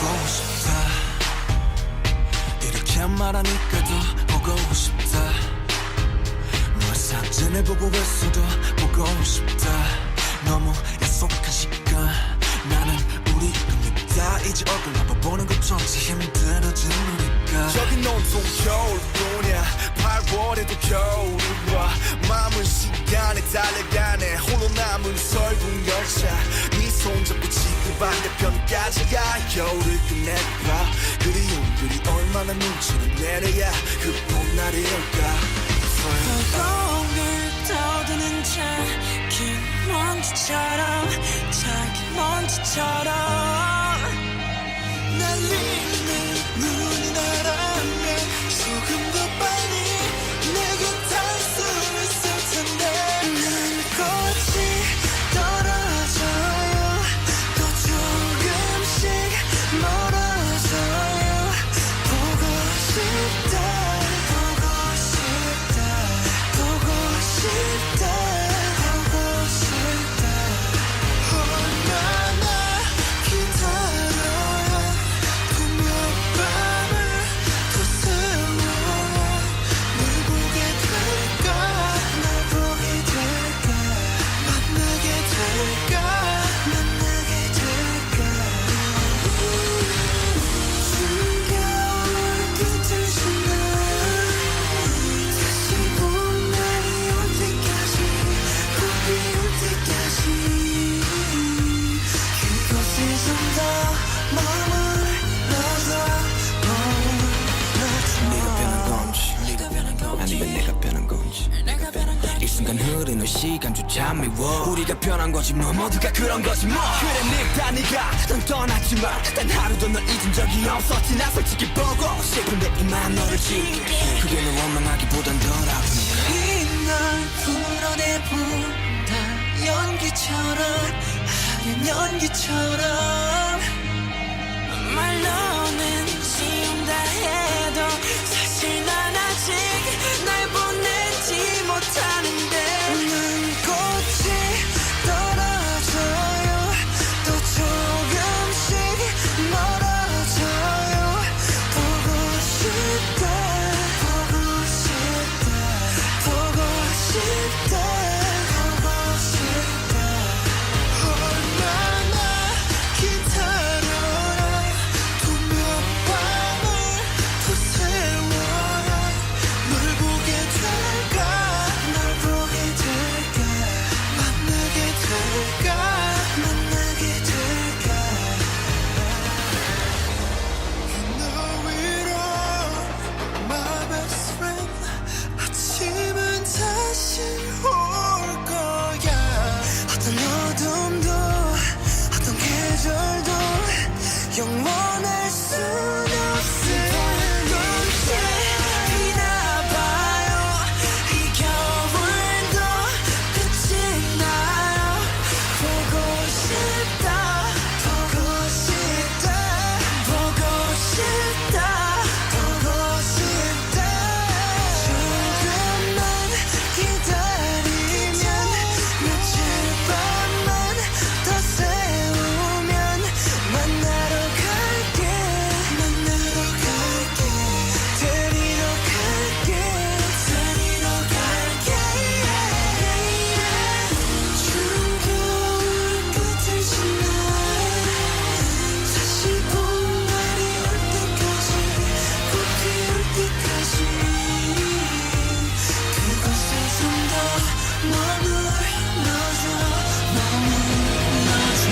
보고 싶다. 이렇게 말하니까 더 보고 싶다. 너의 사진을 보고 있어도 보고 싶다. 너무 약속한 시간 나는 우리 겁니다. 이제 얼굴 한번 보는 것조차 힘들어진 우리가. 저긴 온통 겨울뿐이야. 8월에도 겨울이 와. 마음은 시간에 달려가네. 홀로 남은 설국 열차. 네 손잡고 지구 반대편까지 가. 겨울을 끝내봐. 그리움들이 얼마나 눈치를 내려야 그 봄날이 올까. 을 떠드는 작은 먼지처럼 작은 먼지처럼 날리는 눈이 나라면 조금 더 빨리 내게 닿을 수 있을 텐데. 난 꽃이 떨어져요. 또 조금씩 멀어져요. 보고 싶다. 보고 싶다. 보고 싶다. 보고 싶다. 얼마나 기다려야 분명 밤을 더 세워야 널 보게 될까. 널 보게 될까. 만나게 될까. 만나게 될까. 숨겨올 끝을 지나 다시 봄날이 올 때까지 봄이 올 때까지 그곳에 좀 더 머물러줘. 네가 변한 건지 아니면 내가 변한 건지 이 순간 흐르는 시간조차 미워. 우리가 변한 거지 뭐 모두가 그런 거지 뭐. 그래 늙다 네가 넌 떠났지만 단 하루도 널 잊은 적이 없었지. 나 솔직히 보고 싶은데 이만 너를 지울게. 그게 널 원망하기보단 덜 아프니까. 이날 풀어내본다. 연기처럼 하얀 연기처럼 말로는 지운다 해도 사실 난 아직 날 보내지 못하는데. 난 꽃이 떨어져요. 또 조금씩 멀어져요. 보고 싶다. 보고 싶다. 보고 싶다. 보고 싶다. 얼마나 기다려야 분명 밤을 더 세워야 널 보게 될까. 널 보게 될까. 만나게 될까. 만나게 될까. 너 위로 my best friend. 아침은 다시 올 거야. 어떤 어둠도 어떤 계절도 영원할 순 없을 눈빛이나 봐요. 이 겨울도 끝이 나요. 보고 싶다. 보고 싶다. 보고 싶다. 보고 싶다. 조금만 기다리면 며칠 밤만 더 세우면 만나러 갈게. 만나러 갈게. 데리러 갈게. 데리러 갈게. 추운 겨울 끝을 지나 다시 봄날이 올 때까지 꽃 피울 때까지 그곳에 좀 더 머물러줘. 머물러줘.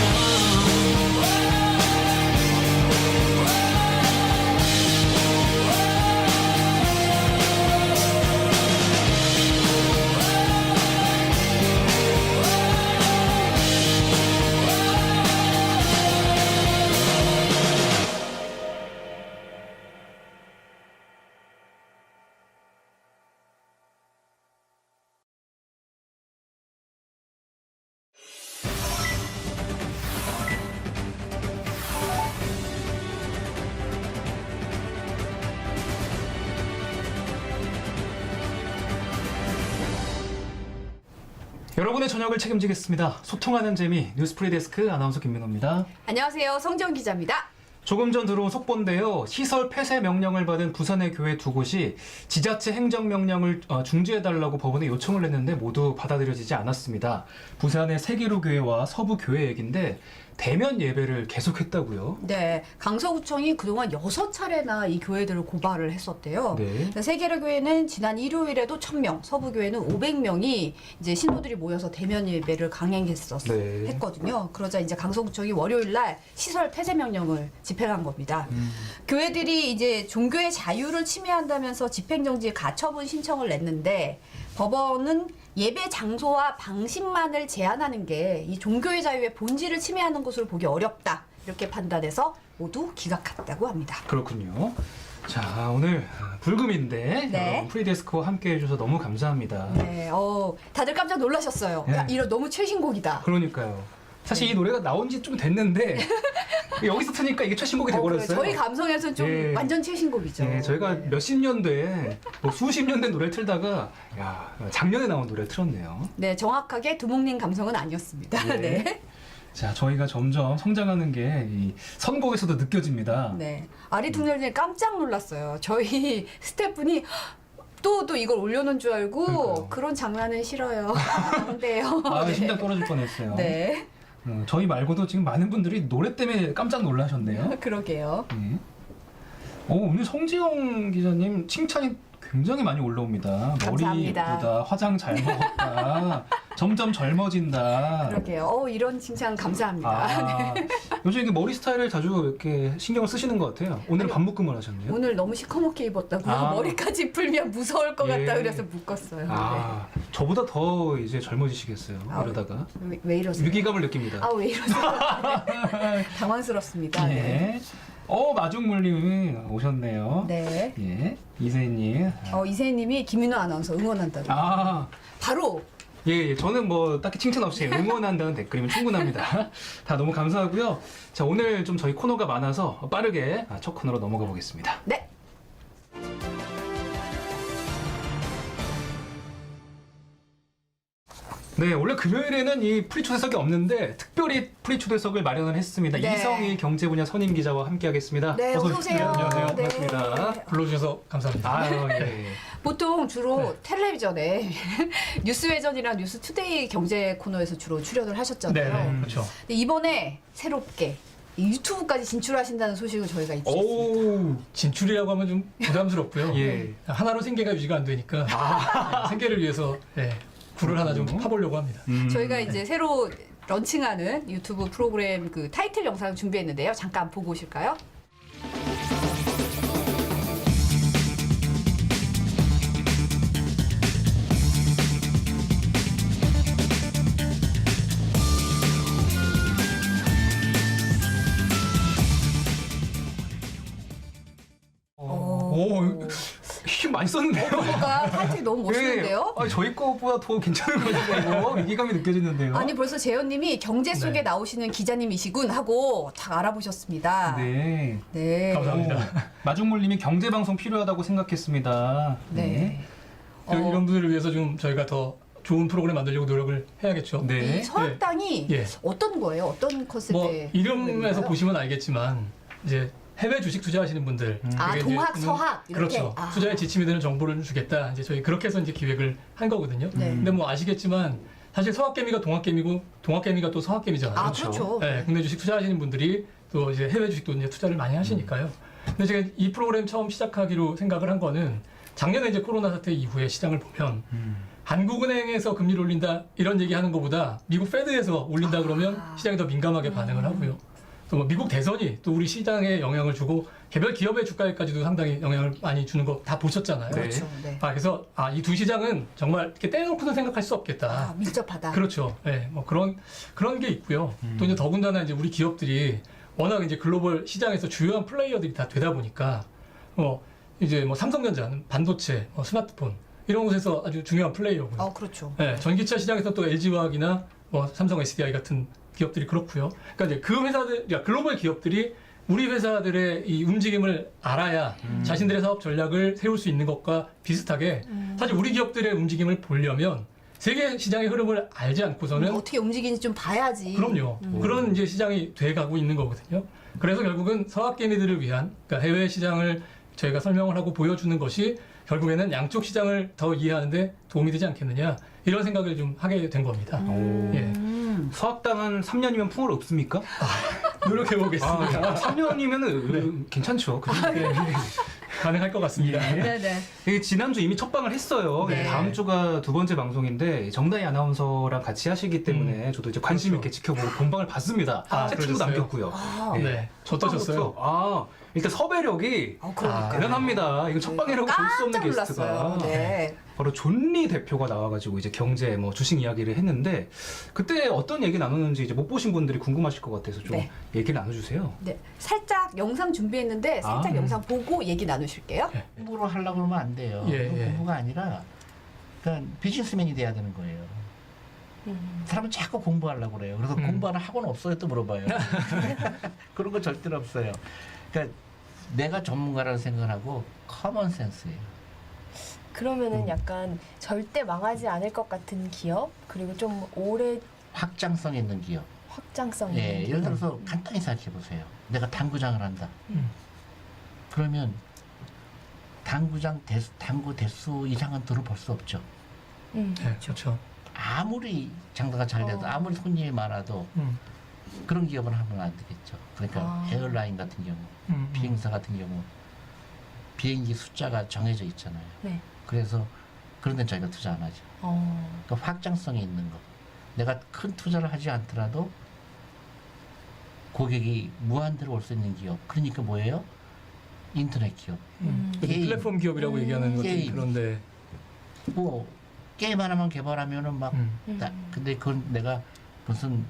여러분의 저녁을 책임지겠습니다. 소통하는 재미 뉴스프리 데스크 아나운서 김민호입니다. 안녕하세요. 성지영 기자입니다. 조금 전 들어온 속보인데요. 시설 폐쇄 명령을 받은 부산의 교회 두 곳이 지자체 행정명령을 중지해달라고 법원에 요청을 했는데 모두 받아들여지지 않았습니다. 부산의 세계로교회와 서부교회 얘긴데 대면 예배를 계속했다고요? 네, 강서구청이 그동안 6차례나 이 교회들을 고발을 했었대요. 네. 세계로교회는 지난 일요일에도 1000명, 서부교회는 500명이 이제 신도들이 모여서 대면 예배를 했거든요. 그러자 이제 강서구청이 월요일 날 시설 폐쇄 명령을 집행한 겁니다. 교회들이 이제 종교의 자유를 침해한다면서 집행정지 가처분 신청을 냈는데 법원은 예배 장소와 방식만을 제한하는 게 이 종교의 자유의 본질을 침해하는 것으로 보기 어렵다. 이렇게 판단해서 모두 기각했다고 합니다. 그렇군요. 자, 오늘 불금인데 네. 여러분 프리데스크와 함께 해주셔서 너무 감사합니다. 네, 다들 깜짝 놀라셨어요. 네. 야, 이런 너무 최신곡이다. 그러니까요. 사실 이 노래가 나온 지 좀 됐는데 여기서 트니까 이게 최신곡이 그래요. 돼버렸어요. 저희 감성에서는 좀 예. 완전 최신곡이죠. 네, 저희가 네. 몇십 년대에 뭐 수십 년 된 노래를 틀다가 야 작년에 나온 노래를 틀었네요. 네, 정확하게 두목님 감성은 아니었습니다. 네. 네. 자, 저희가 점점 성장하는 게 이 선곡에서도 느껴집니다. 네. 아리통렬님 깜짝 놀랐어요. 저희 스태프분이 또 이걸 올려놓은 줄 알고 그러니까요. 그런 장난은 싫어요. 안 돼요. 아, 네. 심장 떨어질 뻔했어요. 네. 저희 말고도 지금 많은 분들이 노래 때문에 깜짝 놀라셨네요. 그러게요. 네. 오늘 성지영 기자님 칭찬이 굉장히 많이 올라옵니다. 머리 감사합니다. 예쁘다, 화장 잘 먹었다, 점점 젊어진다. 그러게요. 이런 칭찬 감사합니다. 아, 요즘 이게 머리 스타일을 자주 이렇게 신경을 쓰시는 것 같아요. 오늘 아니, 반묶음을 하셨네요. 오늘 너무 시커멓게 입었다고요. 아. 머리까지 풀면 무서울 것 예. 같다 그래서 묶었어요. 아, 저보다 더 이제 젊어지시겠어요. 아, 이러다가 네. 왜 이러세요? 위기감을 느낍니다. 아, 왜 이러세요? 당황스럽습니다. 네. 예. 마중물님 오셨네요. 네. 예, 이세희님. 이세희님이 김인호 아나운서 응원한다고. 아, 바로 예, 저는 뭐 딱히 칭찬 없이 응원한다는 댓글이면 충분합니다. 다 너무 감사하고요. 자, 오늘 좀 저희 코너가 많아서 빠르게 첫 코너로 넘어가 보겠습니다. 네. 네, 원래 금요일에는 이 프리초대석이 없는데 특별히 프리초대석을 마련을 했습니다. 네. 이성희 경제분야 선임 기자와 함께하겠습니다. 네, 어서 오세요. 안녕하세요. 네. 반갑습니다. 불러주셔서 감사합니다. 아유, 예. 보통 주로 네. 텔레비전에 뉴스회전이랑 뉴스투데이 경제 코너에서 주로 출연을 하셨잖아요. 네, 그렇죠. 근데 이번에 새롭게 이 유튜브까지 진출하신다는 소식을 저희가 입수했습니다. 오, 진출이라고 하면 좀 부담스럽고요. 예. 하나로 생계가 유지가 안 되니까 네, 생계를 위해서 굴을 하나 좀 파보려고 합니다. 저희가 이제 새로 런칭하는 유튜브 프로그램 그 타이틀 영상 준비했는데요. 잠깐 보고 오실까요? 오, 힘 많이 썼는데요. 뭔가 타이틀이 너무 멋있는데요? 네. 저희 거보다 더 괜찮은 거죠. 위기감이 느껴지는데요. 아니 벌써 재현님이 경제 속에 네. 나오시는 기자님이시군 하고 다 알아보셨습니다. 네. 네. 감사합니다. 마중물님이 경제방송 필요하다고 생각했습니다. 네. 이런 분들을 위해서 좀 저희가 더 좋은 프로그램 만들려고 노력을 해야겠죠. 네. 이 서학당이 예. 어떤 거예요? 어떤 컨셉의 뭐 이름에서 프로그램인가요? 보시면 알겠지만 이제 해외 주식 투자하시는 분들, 아, 그게 동학, 이제 서학 이렇게? 그렇죠. 아. 투자에 지침이 되는 정보를 주겠다. 이제 저희 그렇게 해서 이제 기획을 한 거거든요. 네. 근데 뭐 아시겠지만 사실 서학개미가 동학개미고 동학개미가 또 서학개미잖아요. 아, 그렇죠. 네, 국내 주식 투자하시는 분들이 또 이제 해외 주식도 이제 투자를 많이 하시니까요. 근데 제가 이 프로그램 처음 시작하기로 생각을 한 거는 작년에 이제 코로나 사태 이후에 시장을 보면 한국은행에서 금리를 올린다 이런 얘기하는 것보다 미국 페드에서 올린다 그러면 시장이 더 민감하게 반응을 하고요. 또 뭐 미국 대선이 또 우리 시장에 영향을 주고 개별 기업의 주가에까지도 상당히 영향을 많이 주는 거 다 보셨잖아요. 네. 그렇죠. 네. 그래서 이 두 시장은 정말 이렇게 떼놓고는 생각할 수 없겠다. 밀접하다. 그렇죠. 네, 뭐 그런 게 있고요. 또 이제 더군다나 이제 우리 기업들이 워낙 이제 글로벌 시장에서 주요한 플레이어들이 다 되다 보니까 이제 뭐 삼성전자는 반도체, 스마트폰 이런 곳에서 아주 중요한 플레이어고요. 그렇죠. 네, 전기차 시장에서 또 LG화학이나 뭐 삼성 SDI 같은 기업들이 그렇고요. 그러니까 이제 그 회사들, 그러니까 글로벌 기업들이 우리 회사들의 이 움직임을 알아야 자신들의 사업 전략을 세울 수 있는 것과 비슷하게 사실 우리 기업들의 움직임을 보려면 세계 시장의 흐름을 알지 않고서는 어떻게 움직이는지 좀 봐야지. 그럼요. 그런 이제 시장이 돼가고 있는 거거든요. 그래서 결국은 서학개미들을 위한 그러니까 해외 시장을 저희가 설명을 하고 보여주는 것이 결국에는 양쪽 시장을 더 이해하는데 도움이 되지 않겠느냐 이런 생각을 좀 하게 된 겁니다. 예. 서학당은 3년이면 풍어를 없습니까? 노력해 보겠습니다. 3년이면은 괜찮죠. 네. 가능할 것 같습니다. 네네. 예, 지난주 이미 첫 방을 했어요. 네. 다음 주가 두 번째 방송인데 정다희 아나운서랑 같이 하시기 때문에 저도 이제 관심 있게 지켜보고 본방을 봤습니다. 채팅도 그러셨어요? 남겼고요. 아, 예. 네. 어떠셨어요? 일단 섭외력이 그러니까요. 대단합니다. 이거 첫 방이라고 볼 수 없는 깜짝 게스트가. 놀랐어요. 네. 바로 존리 대표가 나와가지고 이제 경제 뭐 주식 이야기를 했는데 그때 어떤 얘기 나누는지 이제 못 보신 분들이 궁금하실 것 같아서 좀 네. 얘기를 나눠주세요. 네. 살짝 영상 준비했는데 살짝 영상 보고 얘기 나누실게요. 공부로 하려고 그러면 안 돼요. 예, 그건 예. 공부가 아니라 그러니까 비즈니스맨이 돼야 되는 거예요. 사람은 자꾸 공부하려고 그래요. 그래서 공부하는 학원 없어요? 또 물어봐요. 그런 거 절대로 없어요. 그러니까 내가 전문가라는 생각을 하고 커먼 센스예요. 그러면은 약간 절대 망하지 않을 것 같은 기업 그리고 좀 오래 확장성 있는 기업. 확장성 예, 있는 예를 기업. 들어서 간단히 생각해 보세요. 내가 당구장을 한다. 음. 그러면 당구 대수 이상은 돈을 벌 수 없죠. 네, 그렇죠. 아무리 장사가 잘 돼도 아무리 손님이 많아도 그런 기업은 하면 안 되겠죠. 그러니까 에어라인 같은 경우, 비행사 같은 경우 비행기 숫자가 정해져 있잖아요. 네. 그래서 그런 데는 저희가 투자 안 하죠. 그러니까 확장성이 있는 거. 내가 큰 투자를 하지 않더라도 고객이 무한대로 올 수 있는 기업. 그러니까 뭐예요? 인터넷 기업. 게임. 플랫폼 기업이라고 얘기하는 것들이 게임. 그런데 뭐 게임 하나만 개발하면은 막 근데 그건 내가 무슨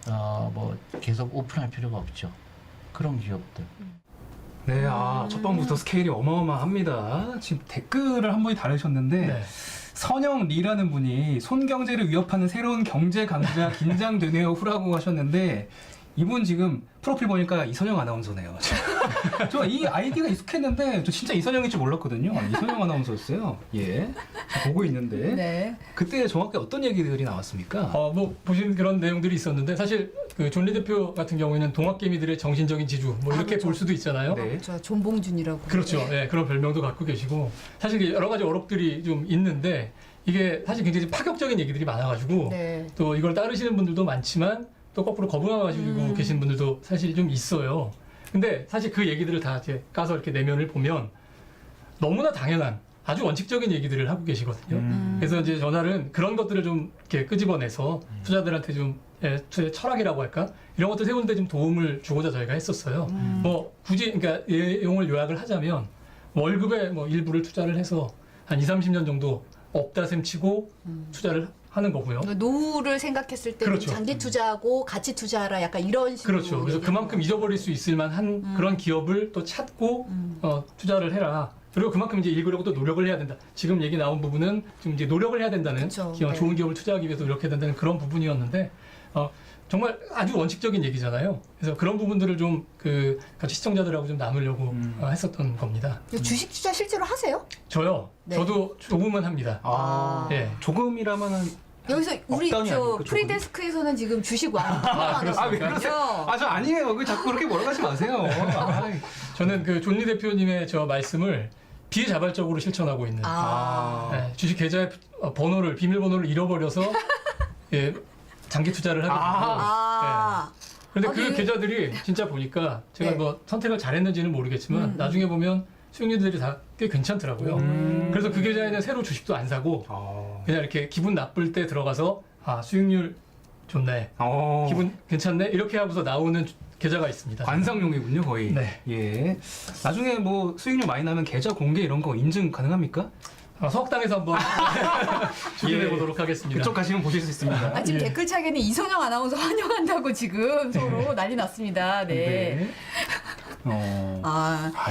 뭐 계속 오픈할 필요가 없죠. 그런 기업들. 네, 첫 방부터 스케일이 어마어마합니다. 지금 댓글을 한 분이 달으셨는데 네. 선영리라는 분이 손경제를 위협하는 새로운 경제 강자 긴장되네요 후라고 하셨는데 이분 지금 프로필 보니까 이선영 아나운서네요. 저 이 아이디가 익숙했는데 저 진짜 이선영일 줄 몰랐거든요. 이선영 아나운서였어요. 예, 보고 있는데 네. 그때 정확히 어떤 얘기들이 나왔습니까? 뭐 보신 그런 내용들이 있었는데 사실 그 존리 대표 같은 경우에는 동학개미들의 정신적인 지주 뭐 이렇게 그렇죠. 볼 수도 있잖아요. 네. 저 존봉준이라고. 그렇죠. 네, 그런 별명도 갖고 계시고 사실 이게 여러 가지 어록들이 좀 있는데 이게 사실 굉장히 파격적인 얘기들이 많아가지고 네. 또 이걸 따르시는 분들도 많지만 또 거꾸로 거부하시고 계신 분들도 사실 좀 있어요. 근데 사실 그 얘기들을 다 이제 까서 이렇게 내면을 보면 너무나 당연한 아주 원칙적인 얘기들을 하고 계시거든요. 그래서 이제 전날은 그런 것들을 좀 이렇게 끄집어내서 투자들한테 좀 투자의 철학이라고 할까 이런 것들 세우는데 좀 도움을 주고자 저희가 했었어요. 뭐 굳이 그러니까 내용을 요약을 하자면 월급의 뭐 일부를 투자를 해서 한 20-30년 정도 없다 셈 치고 투자를 하는 거고요. 노후를 생각했을 때는 그렇죠. 장기 투자하고 가치 투자하라 약간 이런 식으로. 그렇죠. 그래서 그만큼 잊어버릴 수 있을 만한 그런 기업을 또 찾고 투자를 해라. 그리고 그만큼 이제 읽으려고 또 노력을 해야 된다. 지금 얘기 나온 부분은 좀 이제 노력을 해야 된다는 그렇죠. 기업, 네. 좋은 기업을 투자하기 위해서 노력해야 된다는 그런 부분이었는데 정말 아주 원칙적인 얘기잖아요. 그래서 그런 부분들을 좀 그 같이 시청자들하고 좀 나누려고 했었던 겁니다. 주식 투자 실제로 하세요? 저요. 네. 저도 조금은 합니다. 예. 조금이라면은 여기서 우리 억단이 저 아닙니까, 프리데스크에서는 지금 주식 왕. 왜 그러세요? 저 아니에요. 그 자꾸 그렇게 몰아가지 마세요. 저는 그 존리 대표님의 저 말씀을 비자발적으로 실천하고 있는 네, 주식 계좌의 번호를 비밀번호를 잃어버려서 예, 장기 투자를 하게 되고 그런데 그 계좌들이 진짜 보니까 제가 네. 뭐 선택을 잘했는지는 모르겠지만 나중에 보면 수익률들이 다 꽤 괜찮더라고요. 그래서 그 계좌에는 새로 주식도 안 사고 그냥 이렇게 기분 나쁠 때 들어가서 수익률 좋네, 기분 괜찮네 이렇게 하고서 나오는 계좌가 있습니다. 관상용이군요, 거의. 네. 예. 나중에 뭐 수익률 많이 나면 계좌 공개 이런 거 인증 가능합니까? 서학당에서 한번 주진해 보도록 하겠습니다. 그쪽 가시면 보실 수 있습니다. 지금 댓글창에는 이선영 아나운서 환영한다고 지금 서로 난리 났습니다. 네.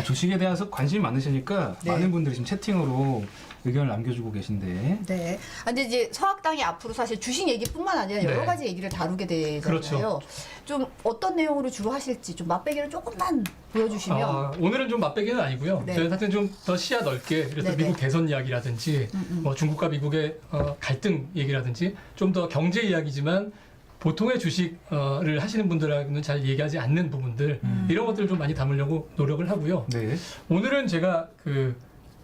주식에 대해서 관심이 많으시니까 네. 많은 분들이 지금 채팅으로 의견을 남겨주고 계신데. 네. 근데 이제 서학당이 앞으로 사실 주식 얘기뿐만 아니라 여러 네. 가지 얘기를 다루게 되잖아요. 그렇죠. 좀 어떤 내용으로 주로 하실지 좀 맛배기를 조금만 보여주시면. 오늘은 좀 맛배기는 아니고요. 네. 저희 사실 좀 더 시야 넓게 그래서 네네. 미국 대선 이야기라든지 뭐 중국과 미국의 갈등 얘기라든지 좀 더 경제 이야기지만 보통의 주식을 하시는 분들하고는 잘 얘기하지 않는 부분들 이런 것들을 좀 많이 담으려고 노력을 하고요. 네. 오늘은 제가 그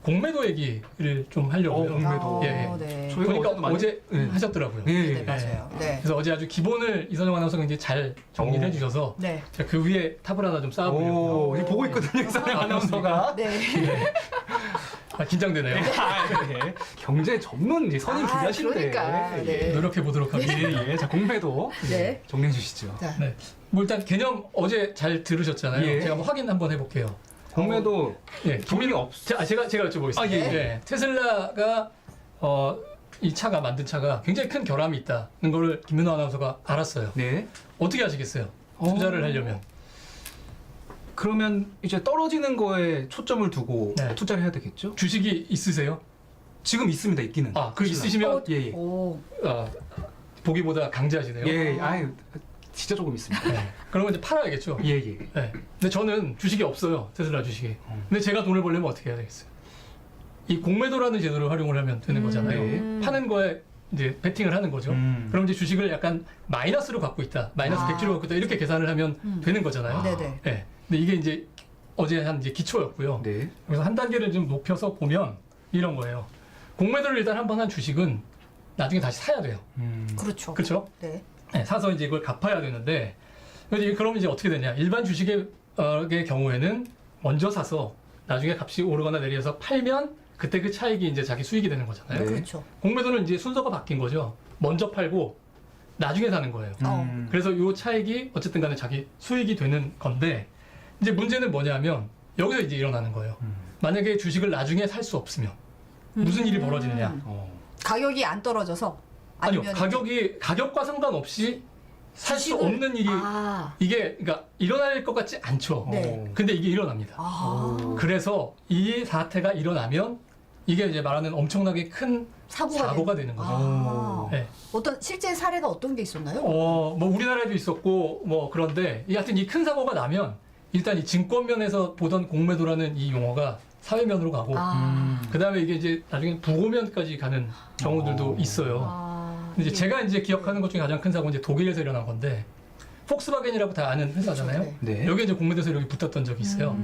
공매도 얘기를 좀 하려고요. 공매도. 예, 예. 네. 저희가 보니까 어제도 많이- 어제 네. 하셨더라고요. 예, 네, 예. 맞아요. 네. 그래서 어제 아주 기본을 이선영 아나운서가 이제 잘 정리를 오. 해주셔서 네. 제가 그 위에 탑을 하나 좀 쌓아보려고. 오, 이제 보고 있거든요, 이선영 아나운서가. 네. 아, 긴장되네요. 아, 네. 경제 전문 이제 선임 아, 기자신데. 그러니까. 네. 노력해 보도록 하겠습니다. 예, 예. 자, 공매도 네. 정리해 주시죠. 자, 네. 뭐 일단 개념 어제 잘 들으셨잖아요. 예. 제가 한번 확인 한번 해볼게요. 공매도 예, 기본이 없. 제가 여쭤보겠습니다. 아, 예. 테슬라가 이 차가 만든 차가 굉장히 큰 결함이 있다는 거를 김민호 아나운서가 알았어요. 네. 어떻게 하시겠어요? 투자를 하려면. 그러면 이제 떨어지는 거에 초점을 두고 네. 투자를 해야 되겠죠? 주식이 있으세요? 지금 있습니다, 있기는. 아, 그 있으시면 예, 예. 오. 보기보다 강제하시네요. 예, 아유, 진짜 조금 있습니다. 네. 그러면 이제 팔아야겠죠. 예, 예. 네. 근데 저는 주식이 없어요. 테슬라 주식이. 근데 제가 돈을 벌려면 어떻게 해야 되겠어요? 이 공매도라는 제도를 활용을 하면 되는 거잖아요. 네. 파는 거에 이제 베팅을 하는 거죠. 그럼 이제 주식을 약간 마이너스로 갖고 있다. 마이너스 아. 100주로 갖고 있다. 이렇게 계산을 하면 되는 거잖아요. 네네. 네. 근데 이게 이제 어제 한 이제 기초였고요. 네. 그래서 한 단계를 좀 높여서 보면 이런 거예요. 공매도를 일단 한 번 한 주식은 나중에 다시 사야 돼요. 그렇죠. 그렇죠? 네. 네, 사서 이제 이걸 갚아야 되는데, 그럼 이제 어떻게 되냐? 일반 주식의 경우에는 먼저 사서 나중에 값이 오르거나 내려서 팔면 그때 그 차익이 이제 자기 수익이 되는 거잖아요. 네. 그렇죠. 공매도는 이제 순서가 바뀐 거죠. 먼저 팔고 나중에 사는 거예요. 그래서 이 차익이 어쨌든 간에 자기 수익이 되는 건데, 이제 문제는 뭐냐면 여기서 이제 일어나는 거예요. 만약에 주식을 나중에 살 수 없으면 무슨 일이 벌어지느냐? 가격이 안 떨어져서 아니요, 아니면 가격과 상관없이 살 수 주식을- 없는 일이 아. 이게 그러니까 일어날 것 같지 않죠. 네. 근데 이게 일어납니다. 아. 그래서 이 사태가 일어나면 이게 이제 말하는 엄청나게 큰 사고가 되는 거죠. 아. 네. 어떤 실제 사례가 어떤 게 있었나요? 뭐 우리나라에도 있었고 뭐 그런데 하여튼 이 큰 사고가 나면 일단 이 증권면에서 보던 공매도라는 이 용어가 사회면으로 가고 아. 그다음에 이게 이제 나중에 부고면까지 가는 경우들도 있어요. 아. 근데 이제 제가 이제 기억하는 것 중에 가장 큰 사고는 이제 독일에서 일어난 건데 폭스바겐이라고 다 아는 회사잖아요. 그렇죠, 네. 여기 이제 공매도 세력이 붙었던 적이 있어요.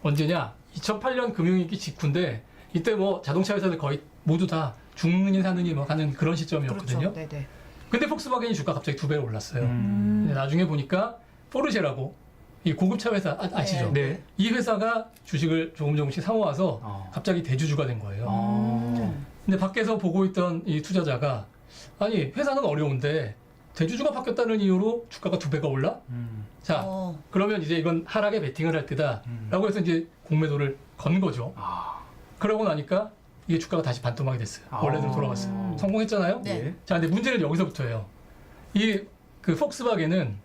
언제냐? 2008년 금융위기 직후인데 이때 뭐 자동차 회사들 거의 모두 다 죽느니 사느니 뭐 하는 그런 시점이었거든요. 그렇죠. 네네. 근데 폭스바겐이 주가 갑자기 2배로 올랐어요. 음. 근데 나중에 보니까 포르쉐라고 이 고급차 회사 아시죠? 네. 이 회사가 주식을 조금씩 사모아서 갑자기 대주주가 된 거예요. 근데 밖에서 보고 있던 이 투자자가 아니 회사는 어려운데 대주주가 바뀌었다는 이유로 주가가 2배가 올라? 자 그러면 이제 이건 하락에 베팅을 할 때다라고 해서 이제 공매도를 건 거죠. 그러고 나니까 이게 주가가 다시 반토막이 됐어요. 원래대로 돌아갔어요. 성공했잖아요. 네. 자 근데 문제는 여기서부터예요. 이 그 폭스바겐은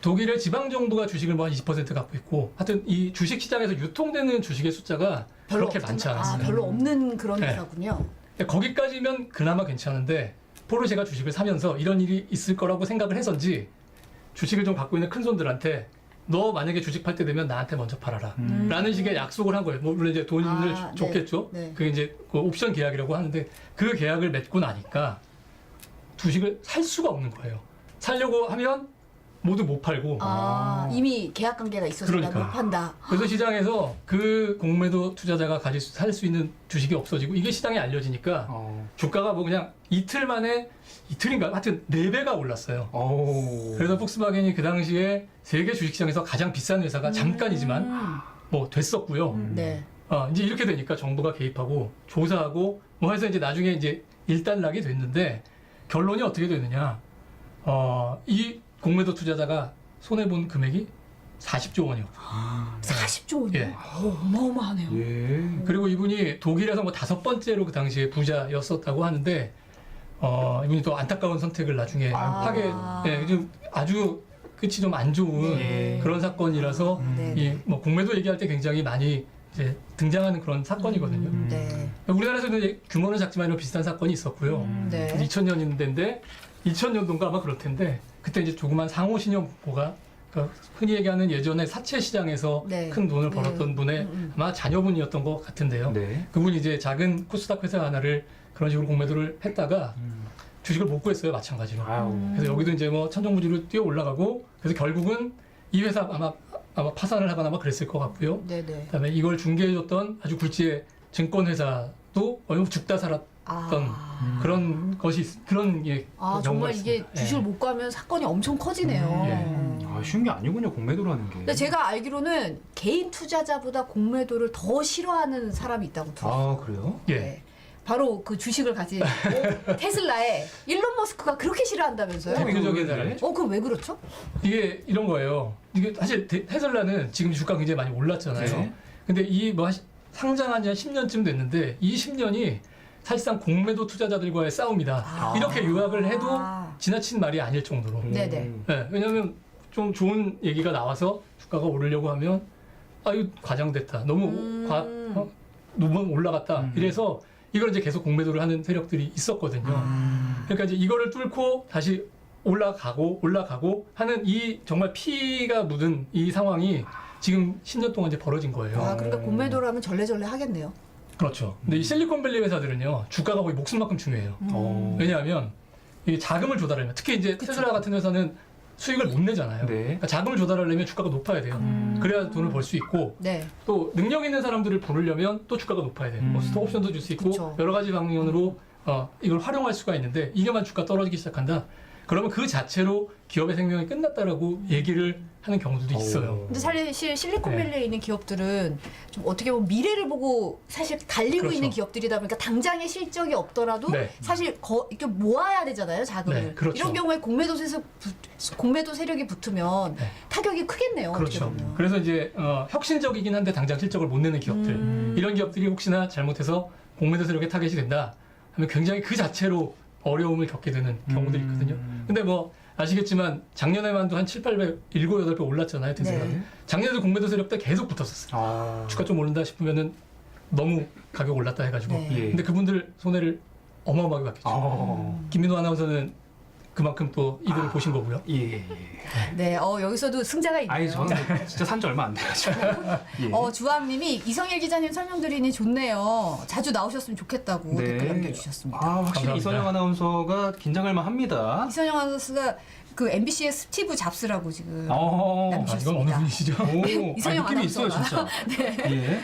독일의 지방 정부가 주식을 뭐 한 20% 갖고 있고 하여튼 이 주식 시장에서 유통되는 주식의 숫자가 그렇게 많지 않았어요. 별로 없는 그런 네. 회사군요. 거기까지면 그나마 괜찮은데 포르쉐가 주식을 사면서 이런 일이 있을 거라고 생각을 해서인지 주식을 좀 갖고 있는 큰 손들한테 너 만약에 주식 팔 때 되면 나한테 먼저 팔아라 라는 식의 약속을 한 거예요. 뭐 물론 이제 돈을 아, 줬겠죠. 네. 네. 그게 이제 그 옵션 계약이라고 하는데 그 계약을 맺고 나니까 주식을 살 수가 없는 거예요. 살려고 하면 모두 못 팔고 이미 계약 관계가 있어서 그러니까. 못 판다. 그래서 시장에서 그 공매도 투자자가 살 수 있는 주식이 없어지고 이게 시장에 알려지니까 주가가 뭐 그냥 이틀 만에 이틀인가 하여튼 4배가 올랐어요. 그래서 폭스바겐이 그 당시에 세계 주식시장에서 가장 비싼 회사가 잠깐이지만 뭐 됐었고요. 네. 이제 이렇게 되니까 정부가 개입하고 조사하고 뭐 해서 이제 나중에 이제 일단락이 됐는데 결론이 어떻게 되느냐? 이 공매도 투자자가 손해 본 금액이 40조 원이요. 40조 원이요? 예. 어마어마하네요. 예. 그리고 이분이 독일에서 뭐 5번째로 그 당시에 부자였었다고 하는데 이분이 또 안타까운 선택을 나중에 하게 좀 아주 끝이 좀 안 좋은 예. 그런 사건이라서 네. 이 뭐 공매도 얘기할 때 굉장히 많이 이제 등장하는 그런 사건이거든요. 네. 우리나라에서도 이제 규모는 작지만 이런 비슷한 사건이 있었고요. 네. 2000년인데 2000년도인가 아마 그럴 텐데 그때 이제 조그만 상호 신용보가 그 흔히 얘기하는 예전에 사채 시장에서 네. 큰 돈을 네. 벌었던 분의 아마 자녀분이었던 것 같은데요. 네. 그분이 이제 작은 코스닥 회사 하나를 그런 식으로 공매도를 했다가 주식을 못 구했어요, 마찬가지로. 아유. 그래서 여기도 이제 뭐 천정부지로 뛰어 올라가고, 그래서 결국은 이 회사 아마 파산을 하거나 아마 그랬을 것 같고요. 네네. 그다음에 이걸 중개해줬던 아주 굴지의 증권회사도 얼마 죽다 살았던 그런 것이 그런 게 정말 이게 있습니다. 주식을 예. 못 구하면 사건이 엄청 커지네요. 아, 쉬운 게 아니군요, 공매도라는 게. 근데 제가 알기로는 개인 투자자보다 공매도를 더 싫어하는 사람이 있다고 들었어요. 아, 그래요? 예. 네. 바로 그 주식을 가진 테슬라의 일론 머스크가 그렇게 싫어한다면서요? 대표적인 왜 사람이 그럼 왜 그렇죠? 이게 이런 거예요. 이게 사실 테슬라는 지금 주가 굉장히 많이 올랐잖아요. 네. 근데 이 뭐 상장한 지 한 10년쯤 됐는데 이 10년이 사실상 공매도 투자자들과의 싸움이다. 이렇게 요약을 해도 지나친 말이 아닐 정도로. 네네. 네, 왜냐하면 좀 좋은 얘기가 나와서 주가가 오르려고 하면 이거 과장됐다. 너무 너무 올라갔다. 이래서 이걸 이제 계속 공매도를 하는 세력들이 있었거든요. 그러니까 이제 이거를 뚫고 다시 올라가고 하는 이 정말 피가 묻은 이 상황이 지금 10년 동안 이제 벌어진 거예요. 그러니까 공매도를 하면 절레절레 하겠네요. 그렇죠. 근데 이 실리콘밸리 회사들은요, 주가가 거의 목숨만큼 중요해요. 왜냐하면 이 자금을 조달하려면, 특히 이제 테슬라 같은 회사는 수익을 못 내잖아요. 네. 그러니까 자금을 조달하려면 주가가 높아야 돼요. 그래야 돈을 벌 수 있고, 네. 또 능력 있는 사람들을 부르려면 또 주가가 높아야 돼요. 뭐 스톡 옵션도 줄 수 있고, 그쵸. 여러 가지 방면으로 이걸 활용할 수가 있는데, 이게만 주가 떨어지기 시작한다. 그러면 그 자체로 기업의 생명이 끝났다라고 얘기를 하는 경우도 있어요. 근데 사실 실리콘밸리에 있는 기업들은 좀 어떻게 보면 미래를 보고 사실 달리고 그렇죠. 있는 기업들이다 보니까 당장의 실적이 없더라도 네. 사실 이렇게 모아야 되잖아요, 자금을. 네, 그렇죠. 이런 경우에 공매도 세력이 붙으면 네. 타격이 크겠네요. 어떻게 그렇죠. 보면. 그래서 이제 혁신적이긴 한데 당장 실적을 못 내는 기업들, 이런 기업들이 혹시나 잘못해서 공매도 세력에 타겟이 된다 하면 굉장히 그 자체로 어려움을 겪게 되는 경우들이 있거든요. 근데 뭐 아시겠지만 작년에만도 한 7, 8배, 7, 8배 올랐잖아요, 테슬라가. 네. 작년에도 공매도 세력 때 계속 붙었었어요. 주가 좀 오른다 싶으면은 너무 가격 올랐다 해가지고. 네. 예. 근데 그분들 손해를 어마어마하게 받겠죠. 김민호 아나운서는 그만큼 또 이들을 보신 거고요. 예. 네, 여기서도 승자가 있네요. 아니, 저는 진짜 산 지 얼마 안 돼가지고. 예. 주황님이 이성일 기자님 설명 들으니 좋네요. 자주 나오셨으면 좋겠다고 댓글 남겨주셨습니다. 확실히 감사합니다. 이선영 아나운서가 긴장할 만합니다. 이선영 아나운서가 그 MBC의 스티브 잡스라고 지금 어, 남기셨습니다. 이건 어느 분이시죠? 오, 이선영 느낌이 있어요, 진짜. 예.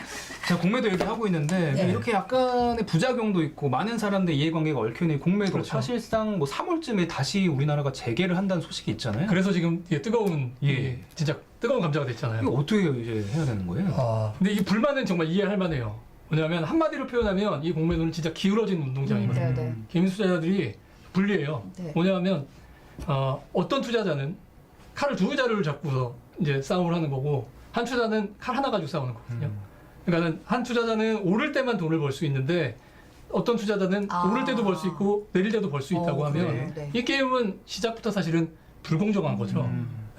제가 공매도 얘기하고 있는데 네. 이렇게 약간의 부작용도 있고 많은 사람들의 이해관계가 얽혀있는 공매도 그렇죠. 사실상 뭐 3월쯤에 다시 우리나라가 재개를 한다는 소식이 있잖아요. 그래서 지금 이게 뜨거운, 예. 진짜 뜨거운 감자가 됐잖아요. 이거 어떻게 이제 해야 되는 거예요? 근데 이 불만은 정말 이해할 만해요. 왜냐하면 한마디로 표현하면 이 공매도는 진짜 기울어진 운동장이거든요. 네. 개인 투자자들이 불리해요. 네. 뭐냐면 어떤 투자자는 칼을 두 자루를 잡고서 이제 싸움을 하는 거고 한 투자자는 칼 하나 가지고 싸우는 거거든요. 그러니까 한 투자자는 오를 때만 돈을 벌 수 있는데 어떤 투자자는 오를 때도 벌 수 있고 내릴 때도 벌 수 있다고 하면 그래요? 네. 이 게임은 시작부터 사실은 불공정한 거죠.